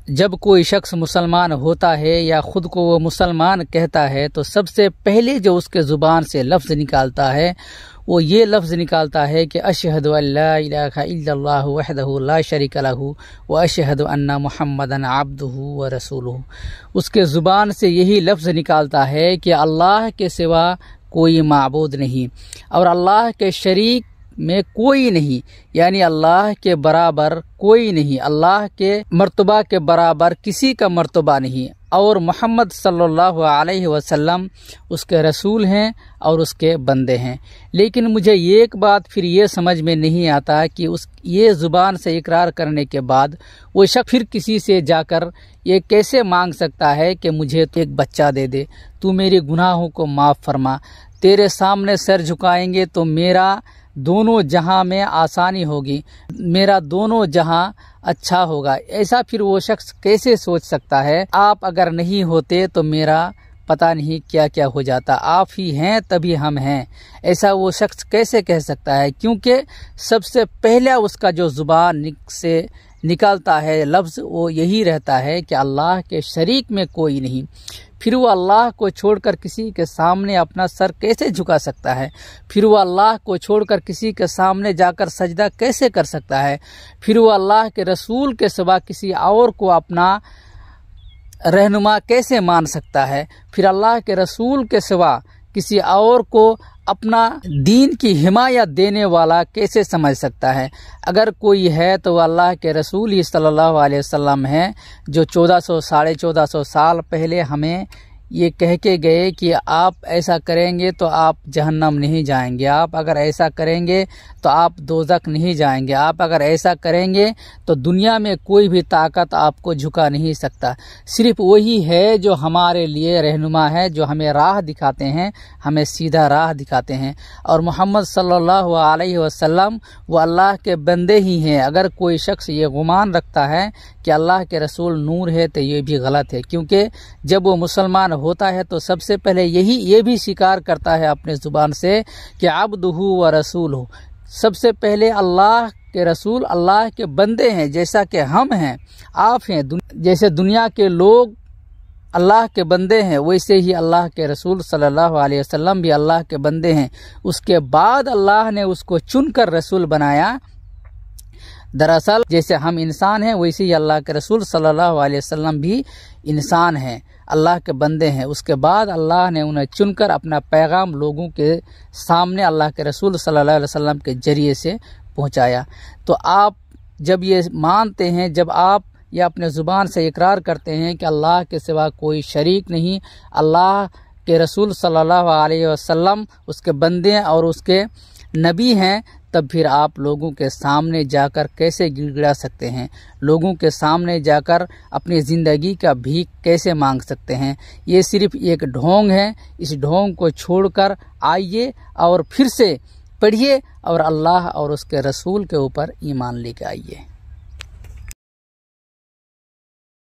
جب کوئی شخص مسلمان ہوتا ہے یا خود کو وہ مسلمان کہتا ہے تو سب سے پہلے جو اس کے زبان سے لفظ نکالتا ہے وہ یہ لفظ نکالتا ہے کہ اشہد ان لا الہ الا اللہ وحدہ لا شریک لہ واشہد ان محمدا عبدہ ورسولہ۔ اس کے زبان سے یہی لفظ نکالتا ہے کہ اللہ کے سوا کوئی معبود نہیں اور اللہ کے شریک میں کوئی نہیں، یعنی اللہ کے برابر کوئی نہیں، اللہ کے مرتبہ کے برابر کسی کا مرتبہ نہیں، اور محمد صلی اللہ علیہ وسلم اس کے رسول ہیں اور اس کے بندے ہیں۔ لیکن مجھے ایک بات پھر یہ سمجھ میں نہیں آتا کہ یہ زبان سے اقرار کرنے کے بعد وہ شخص پھر کسی سے جا کر یہ کیسے مانگ سکتا ہے کہ مجھے تو ایک بچہ دے دے، تو میرے گناہوں کو معاف فرما، تیرے سامنے سر جھکائیں گے تو میرا دونوں جہاں میں آسانی ہوگی، میرا دونوں جہاں اچھا ہوگا۔ ایسا پھر وہ شخص کیسے سوچ سکتا ہے؟ آپ اگر نہیں ہوتے تو میرا پتہ نہیں کیا کیا ہو جاتا، آپ ہی ہیں تبھی ہم ہیں، ایسا وہ شخص کیسے کہہ سکتا ہے؟ کیونکہ سب سے پہلا اس کا جو زبان سے نکالتا ہے لفظ وہ یہی رہتا ہے کہ اللہ کے شریک میں کوئی نہیں۔ پھر وہ اللہ کو چھوڑ کر کسی کے سامنے اپنا سر کیسے جھکا سکتا ہے؟ پھر وہ اللہ کو چھوڑ کر کسی کے سامنے جا کر سجدہ کیسے کر سکتا ہے؟ پھر وہ اللہ کے رسول کے سوا کسی اور کو اپنا رہنما کیسے مان سکتا ہے؟ پھر اللہ کے رسول کے سوا کسی اور کو اپنا دین کی حمایت دینے والا کیسے سمجھ سکتا ہے؟ اگر کوئی ہے تو وہ اللہ کے رسول ہی صلی اللہ علیہ وسلم ہیں، جو 1400 سال پہلے ہمیں یہ کہہ کے گئے کہ آپ ایسا کریں گے تو آپ جہنم نہیں جائیں گے، آپ اگر ایسا کریں گے تو آپ دوزخ نہیں جائیں گے، آپ اگر ایسا کریں گے تو دنیا میں کوئی بھی طاقت آپ کو جھکا نہیں سکتا۔ صرف وہی ہے جو ہمارے لیے رہنما ہے، جو ہمیں راہ دکھاتے ہیں، ہمیں سیدھا راہ دکھاتے ہیں، اور محمد صلی اللہ علیہ وسلم وہ اللہ کے بندے ہی ہیں۔ اگر کوئی شخص یہ گمان رکھتا ہے کہ اللہ کے رسول نور ہے تو یہ بھی غلط ہے، کیونکہ جب وہ مسلمان ہوتا ہے تو سب سے پہلے یہ بھی شکار کرتا ہے اپنے زبان سے کہ عبدہ و رسولہ، سب سے پہلے اللہ کے رسول اللہ کے بندے ہیں، جیسا کہ ہم ہیں، آپ ہیں، جیسے دنیا کے لوگ اللہ کے بندے ہیں ویسے ہی اللہ کے رسول صلی اللہ علیہ وسلم بھی اللہ کے بندے ہیں۔ اس کے بعد اللہ نے اس کو چن کر رسول بنایا۔ دراصل جیسے ہم انسان ہیں ویسے ہی اللہ کے رسول صلی اللہ علیہ وسلم بھی انسان ہیں، اللہ کے بندے ہیں۔ اس کے بعد اللہ نے انہیں چن کر اپنا پیغام لوگوں کے سامنے اللہ کے رسول صلی اللہ علیہ وسلم کے ذریعے سے پہنچایا۔ تو آپ جب یہ مانتے ہیں، جب آپ یہ اپنے زبان سے اقرار کرتے ہیں کہ اللہ کے سوا کوئی شریک نہیں، اللہ کے رسول صلی اللہ علیہ وسلم اس کے بندے اور اس کے نبی ہیں، تب پھر آپ لوگوں کے سامنے جا کر کیسے گڑ گڑا سکتے ہیں؟ لوگوں کے سامنے جا کر اپنی زندگی کا بھیک کیسے مانگ سکتے ہیں؟ یہ صرف ایک ڈھونگ ہے، اس ڈھونگ کو چھوڑ کر آئیے اور پھر سے پڑھیے اور اللہ اور اس کے رسول کے اوپر ایمان لے کے آئیے۔